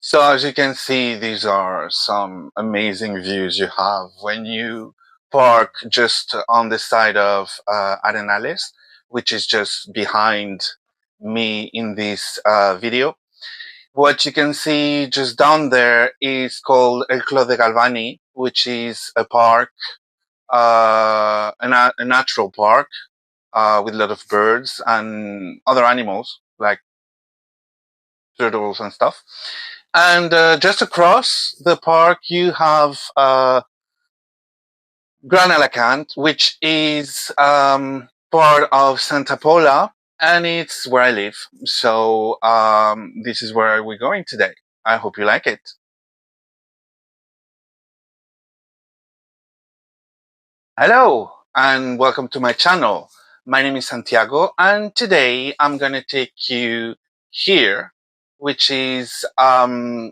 So as you can see, these are some amazing views you have when you park just on the side of Arenales, which is just behind me in this video. What you can see just down there is called El Clot de Galvani, which is a park, a natural park with a lot of birds and other animals like turtles and stuff. And just across the park, you have Gran Alacant, which is part of Santa Pola, and it's where I live. So this is where we're going today. I hope you like it. Hello, and welcome to my channel. My name is Santiago, and today I'm going to take you here, which is a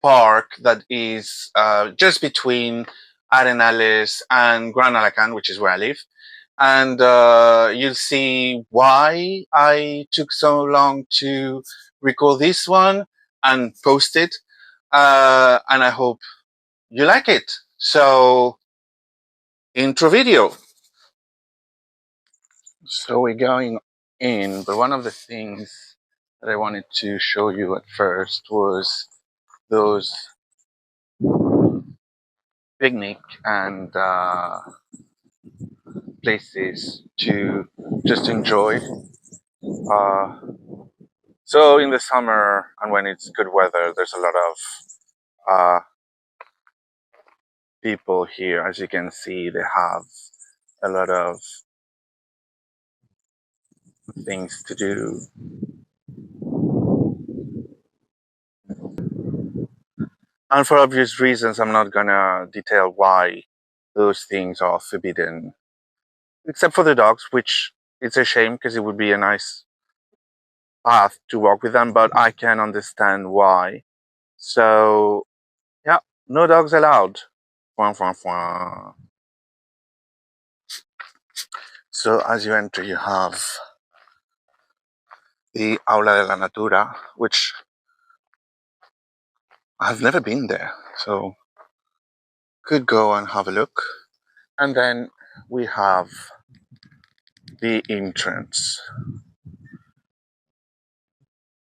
park that is just between Arenales and Gran Alacant, which is where I live. And you'll see why I took so long to record this one and post it. And I hope you like it. So, intro video. So we're going in, but one of the things that I wanted to show you at first was those picnic and places to just enjoy. So in the summer and when it's good weather, there's a lot of uh, people here. As you can see, they have a lot of things to do. And for obvious reasons, I'm not gonna detail why those things are forbidden, except for the dogs, which it's a shame because it would be a nice path to walk with them, but I can understand why. So, yeah, no dogs allowed. So as you enter, you have the Aula de la Natura, which I've never been there, so could go and have a look. And then we have the entrance.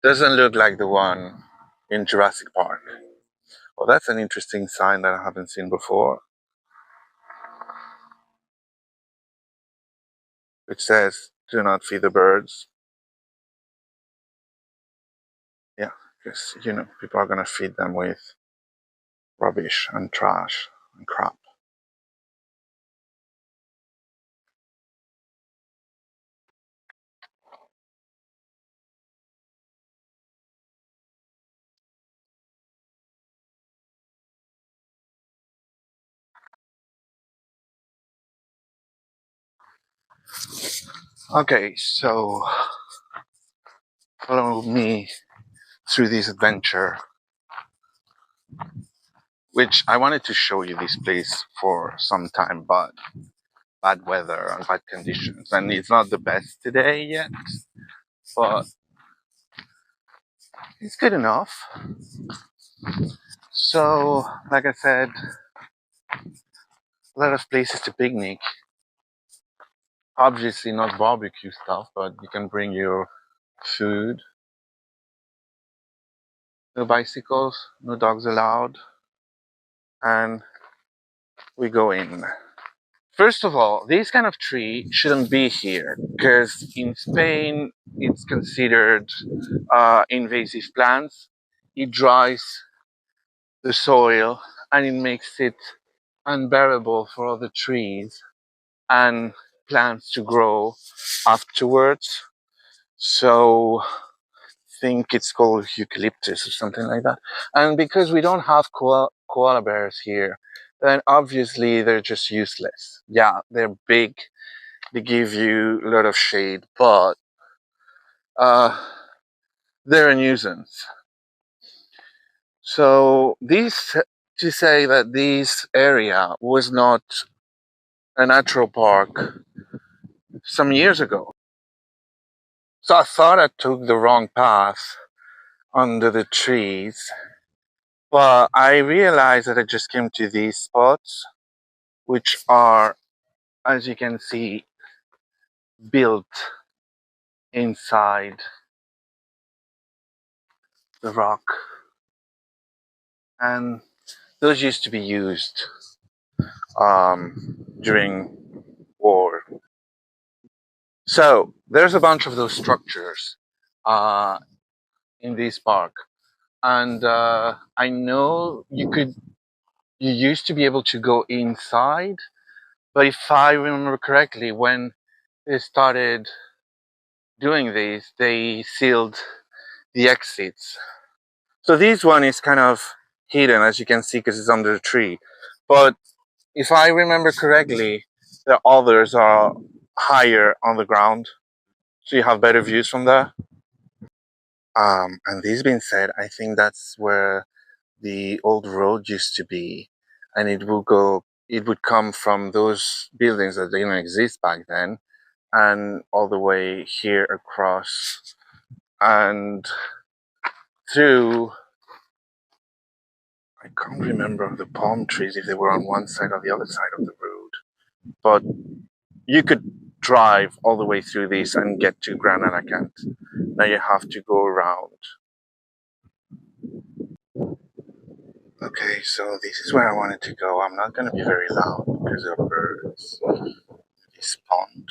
Doesn't look like the one in Jurassic Park. Well, that's an interesting sign that I haven't seen before. Which says, do not feed the birds. Yeah, because, you know, people are going to feed them with rubbish and trash and crap. Okay, so follow me through this adventure, which I wanted to show you this place for some time, but bad weather and bad conditions, and it's not the best today yet, but it's good enough. So, like I said, a lot of places to picnic. Obviously not barbecue stuff, but you can bring your food. No bicycles, no dogs allowed, and we go in. First of all, this kind of tree shouldn't be here because in Spain it's considered invasive plants. It dries the soil and it makes it unbearable for other trees and plants to grow afterwards. So think it's called eucalyptus or something like that. And because we don't have koala bears here, then obviously they're just useless. Yeah, they're big, they give you a lot of shade, but uh, they're a nuisance. So this to say that this area was not a natural park some years ago. So I thought I took the wrong path under the trees. But I realized that I just came to these spots, which are, as you can see, built inside the rock. And those used to be used during war. So there's a bunch of those structures uh, in this park. And I know you used to be able to go inside, but if I remember correctly, when they started doing this, they sealed the exits. So this one is kind of hidden, as you can see, because it's under a tree. But if I remember correctly, the others are higher on the ground, so you have better views from there. And this being said, I think that's where the old road used to be, and it would come from those buildings that didn't exist back then, and all the way here across and through. I can't remember the palm trees if they were on one side or the other side of the road, but you could drive all the way through this and get to Gran Alacant. Now you have to go around. Okay, so this is where I wanted to go. I'm not going to be very loud because of birds. This pond.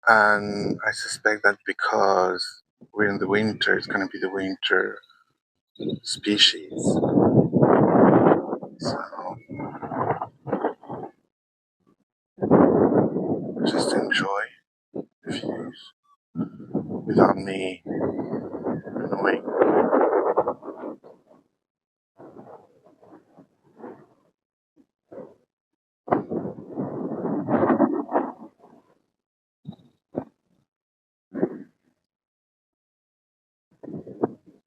And I suspect that because we're in the winter, it's going to be the winter species. So just enjoy the views without me annoying.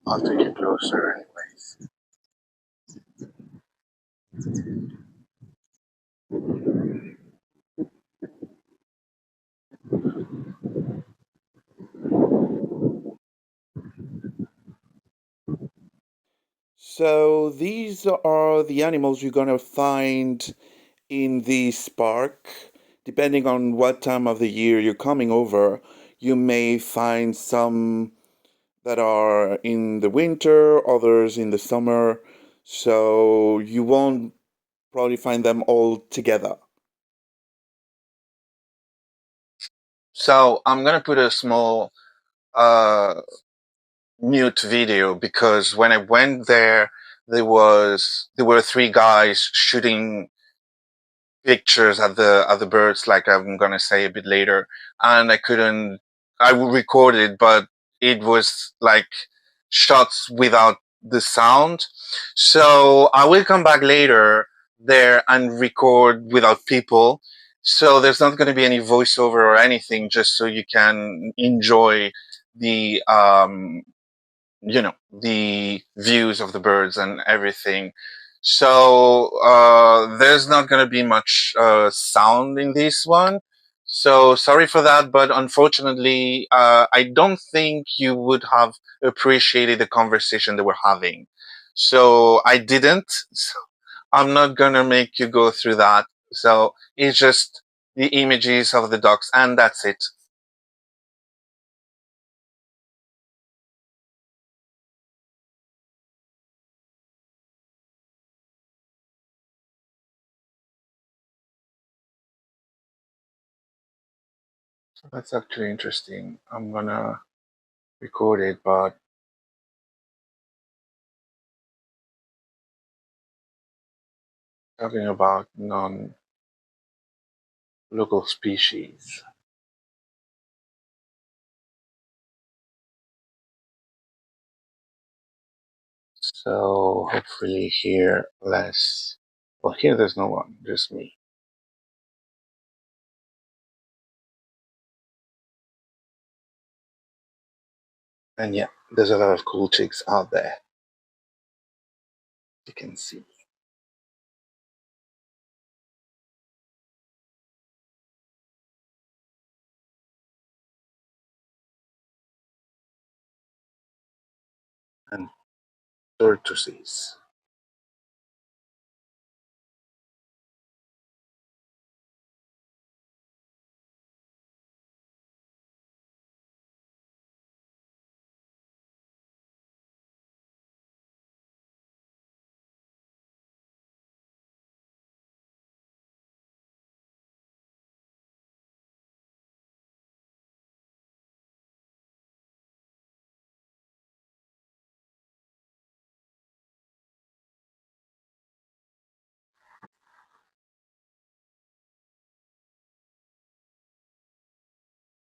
I'll take you closer anyways. So these are the animals you're gonna find in this park. Depending on what time of the year you're coming over, you may find some that are in the winter, others in the summer. So you won't probably find them all together. So I'm gonna put a small uh, mute video because when I went there, there were three guys shooting pictures at the birds, like I'm gonna say a bit later, and I couldn't. I recorded, but it was like shots without the sound. So I will come back later there and record without people. So there's not going to be any voiceover or anything, just so you can enjoy the the views of the birds and everything. So there's not going to be much sound in this one, so sorry for that, but unfortunately I don't think you would have appreciated the conversation that we're having, so I didn't. So I'm not going to make you go through that. So it's just the images of the ducks and that's it. That's actually interesting. I'm gonna record it, but talking about non-local species. So hopefully here less. Well, here there's no one, just me. And yeah, there's a lot of cool chicks out there. You can see. and tortoises.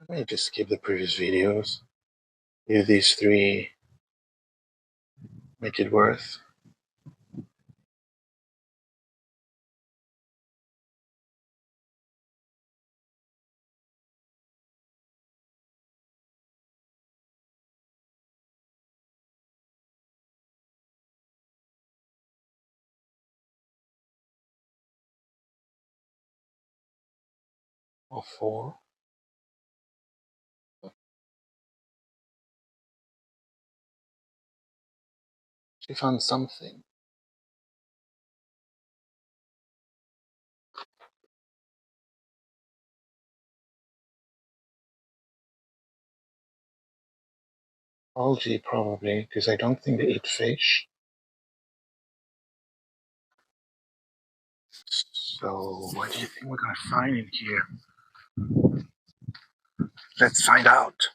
Let me just skip the previous videos. If these three make it worth. Or four. She found something. Algae, probably, because I don't think they eat fish. So, what do you think we're gonna find in here? Let's find out.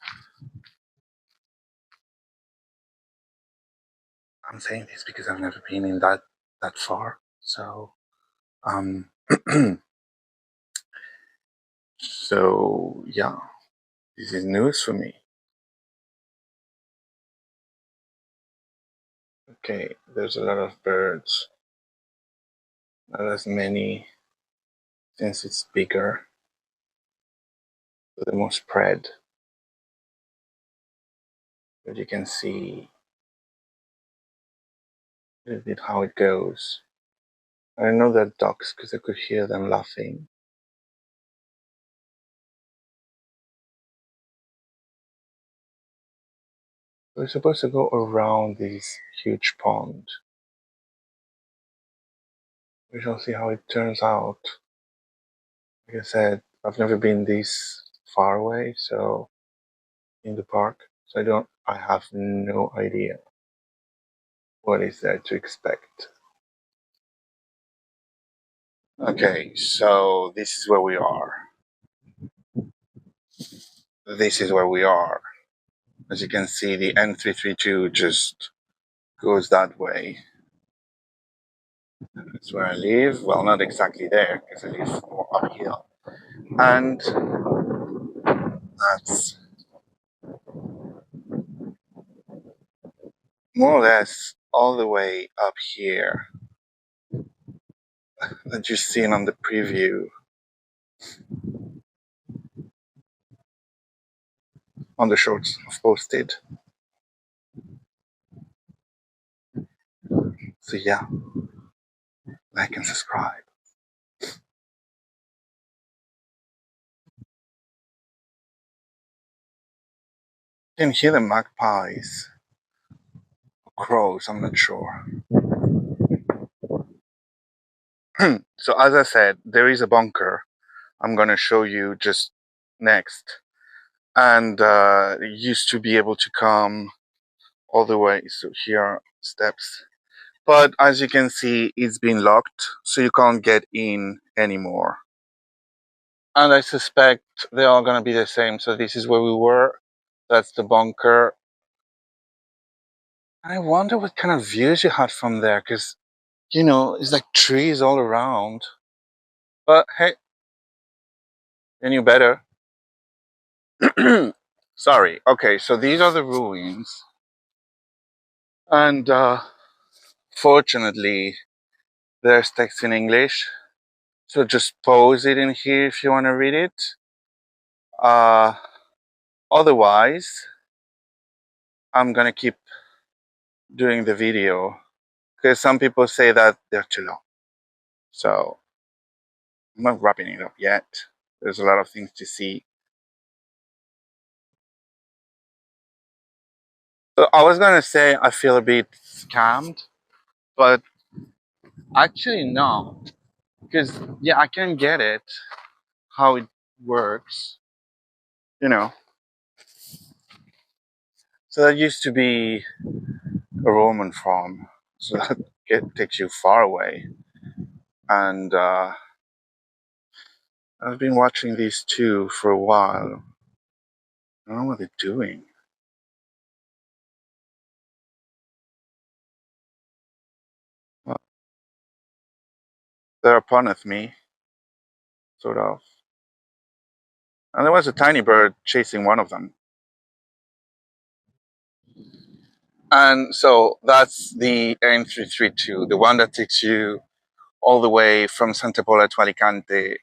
I'm saying this because I've never been in that far. So, so yeah, this is news for me. Okay, there's a lot of birds. Not as many since it's bigger. The more spread. But you can see a little bit how it goes. I know they're ducks because I could hear them laughing. We're supposed to go around this huge pond. We shall see how it turns out. Like I said, I've never been this far away, so in the park, so I have no idea what is there to expect. Okay, so this is where we are. This is where we are. As you can see, the N332 just goes that way. That's where I live. Well, not exactly there, because I live more uphill. And that's more or less all the way up here that you've seen on the preview. On the shorts I've posted. So yeah, like and subscribe. You can hear the magpies, crows, I'm not sure. So as I said, there is a bunker I'm gonna show you just next. And it used to be able to come all the way, so here are steps. But as you can see, it's been locked, so you can't get in anymore. And I suspect they're all gonna be the same. So this is where we were. That's the bunker. I wonder what kind of views you had from there, because, you know, it's like trees all around. But hey, you knew better. Sorry. Okay, so these are the ruins. And fortunately, there's text in English. So just pause it in here if you want to read it. Uh, Otherwise, I'm going to keep doing the video because some people say that they're too long. So I'm not wrapping it up yet. There's a lot of things to see. So I was gonna say I feel a bit scammed, but actually no, because yeah, I can get it how it works. You know, so that used to be a Roman farm, so that takes you far away. And I've been watching these two for a while. I don't know what they're doing. Well, they're upon me, sort of. And there was a tiny bird chasing one of them. And so that's the N332, the one that takes you all the way from Santa Pola to Alicante.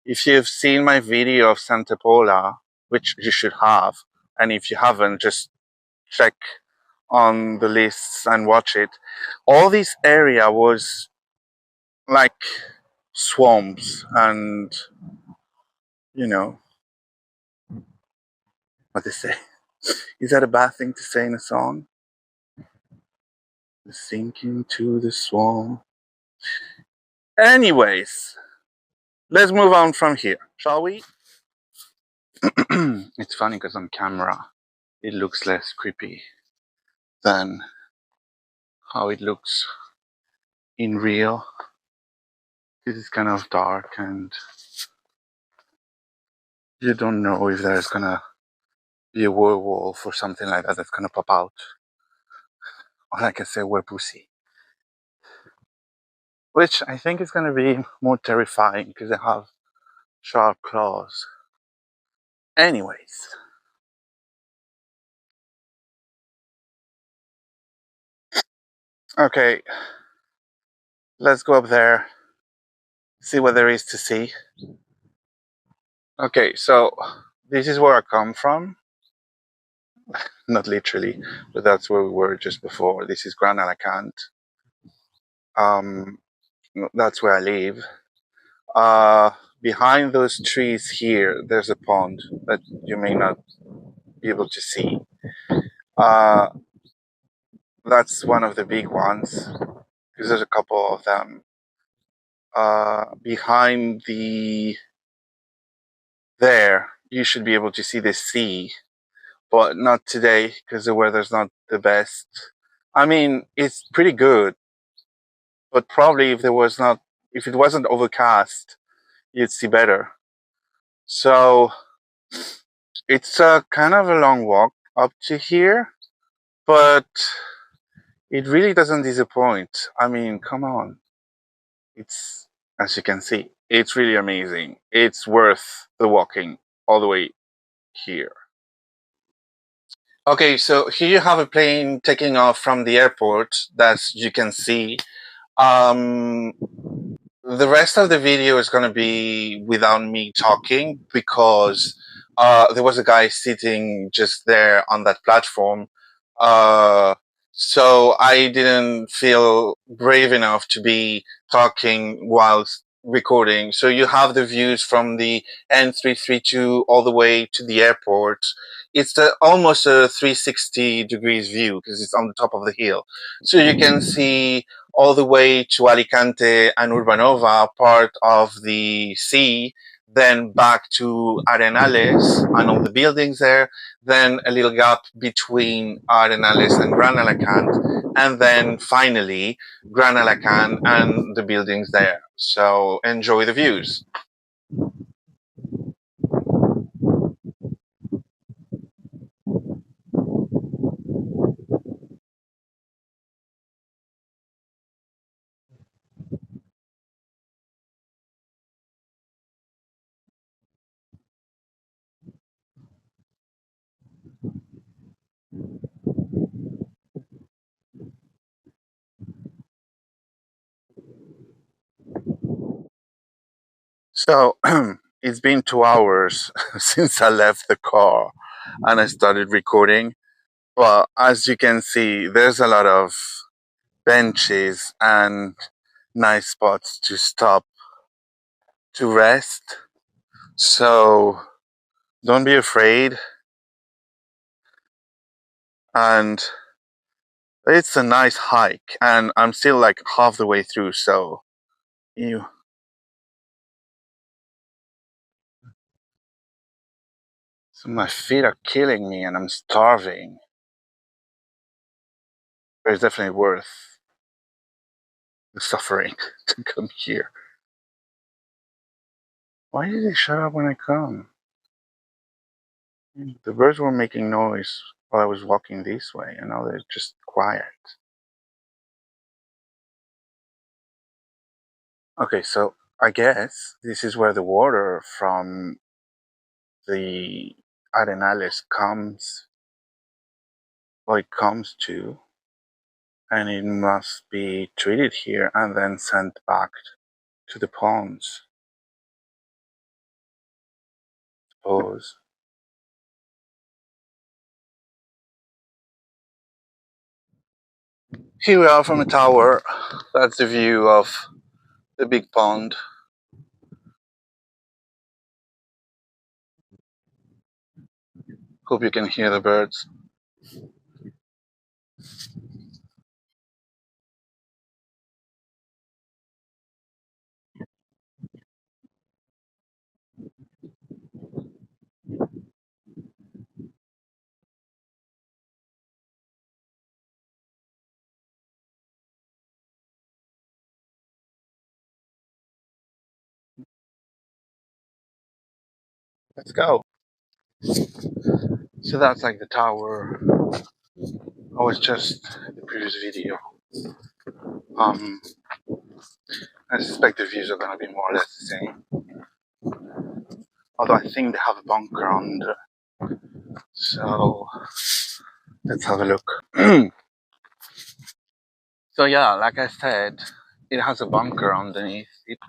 If you've seen my video of Santa Pola, which you should have, and if you haven't, just check on the lists and watch it. All this area was like swamps and, you know, what they say. Is that a bad thing to say in a song? Sink into the swamp. Anyways, let's move on from here, shall we? It's funny because on camera it looks less creepy than how it looks in real. This is kind of dark and you don't know if there's gonna be a werewolf or something like that that's gonna pop out. Or like I say, werewolfy. Which I think is gonna be more terrifying because they have sharp claws. Anyways. Okay, let's go up there, see what there is to see. Okay, so this is where I come from. Not literally, but that's where we were just before. This is Gran Alacant. Um, that's where I live. Uh, Behind those trees here, there's a pond that you may not be able to see. Uh, that's one of the big ones because there's a couple of them. Behind there, you should be able to see the sea, but not today because the weather's not the best. I mean, it's pretty good, but probably if it wasn't overcast, you'd see better. So it's a kind of a long walk up to here, but it really doesn't disappoint. I mean, come on. It's, as you can see, it's really amazing. It's worth the walking all the way here. Okay, so here you have a plane taking off from the airport that you can see. Um, the rest of the video is going to be without me talking because there was a guy sitting just there on that platform. Uh, so I didn't feel brave enough to be talking whilst recording. So you have the views from the N332 all the way to the airport. It's almost a 360 degrees view because it's on the top of the hill. So you can see all the way to Alicante and Urbanova, part of the sea, then back to Arenales and all the buildings there, then a little gap between Arenales and Gran Alacant, and then finally Gran Alacant and the buildings there. So enjoy the views. So it's been 2 hours since I left the car and I started recording. Well, as you can see, there's a lot of benches and nice spots to stop to rest. So don't be afraid. and it's a nice hike, and I'm still like half the way through, so you. So my feet are killing me, and I'm starving. But it's definitely worth the suffering to come here. Why did they shut up when I come? The birds were making noise while I was walking this way, and now they're just quiet. Okay, so I guess this is where the water from the Arenales comes, or it comes to, and it must be treated here and then sent back to the ponds, I suppose. Here we are from a tower. That's the view of the big pond. Hope you can hear the birds. Let's go. So that's like the tower. I was just in the previous video. Um, I suspect the views are gonna be more or less the same. Although I think they have a bunker under. So let's have a look. So yeah, like I said, it has a bunker underneath it,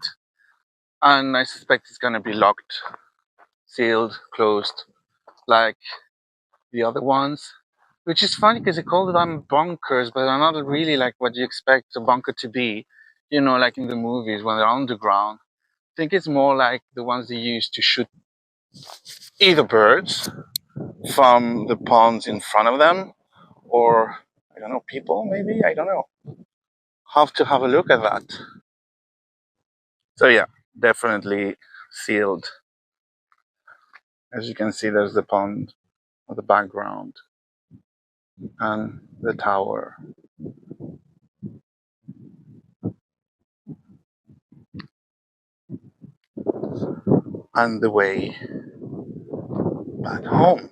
and I suspect it's gonna be locked, sealed, closed, like the other ones. Which is funny because they call them bunkers, but they're not really like what you expect a bunker to be. You know, like in the movies when they're underground. I think it's more like the ones they use to shoot either birds from the ponds in front of them, or I don't know, people maybe. I don't know. Have to have a look at that. So yeah, definitely sealed. As you can see, there's the pond on the background and the tower. And the way back home.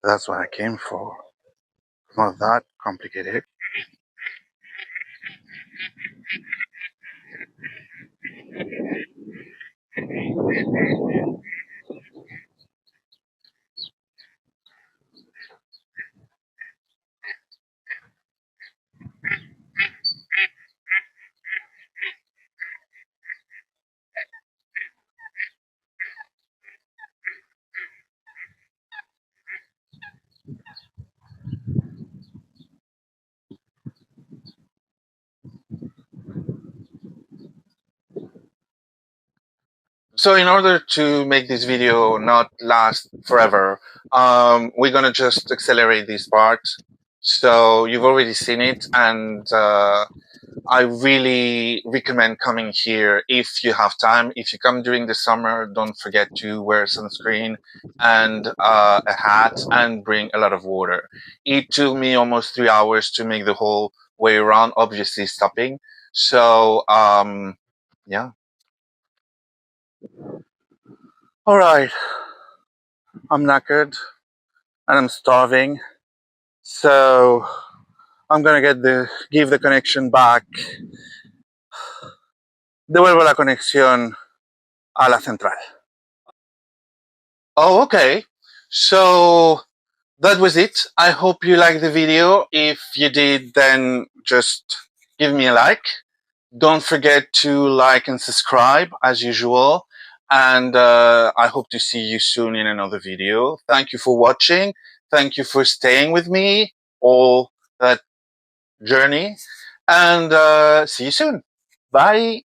That's what I came for. It's not that complicated. So in order to make this video not last forever, we're gonna just accelerate this part. So you've already seen it, and I really recommend coming here if you have time. If you come during the summer, don't forget to wear sunscreen and a hat, and bring a lot of water. It took me almost 3 hours to make the whole way around, obviously stopping. So yeah. All right, I'm knackered and I'm starving, so I'm gonna give the connection back. Devuelvo la conexión a la central. Oh, okay. So that was it. I hope you liked the video. If you did, then just give me a like. Don't forget to like and subscribe as usual. And I hope to see you soon in another video. Thank you for watching. Thank you for staying with me all that journey. And see you soon. Bye.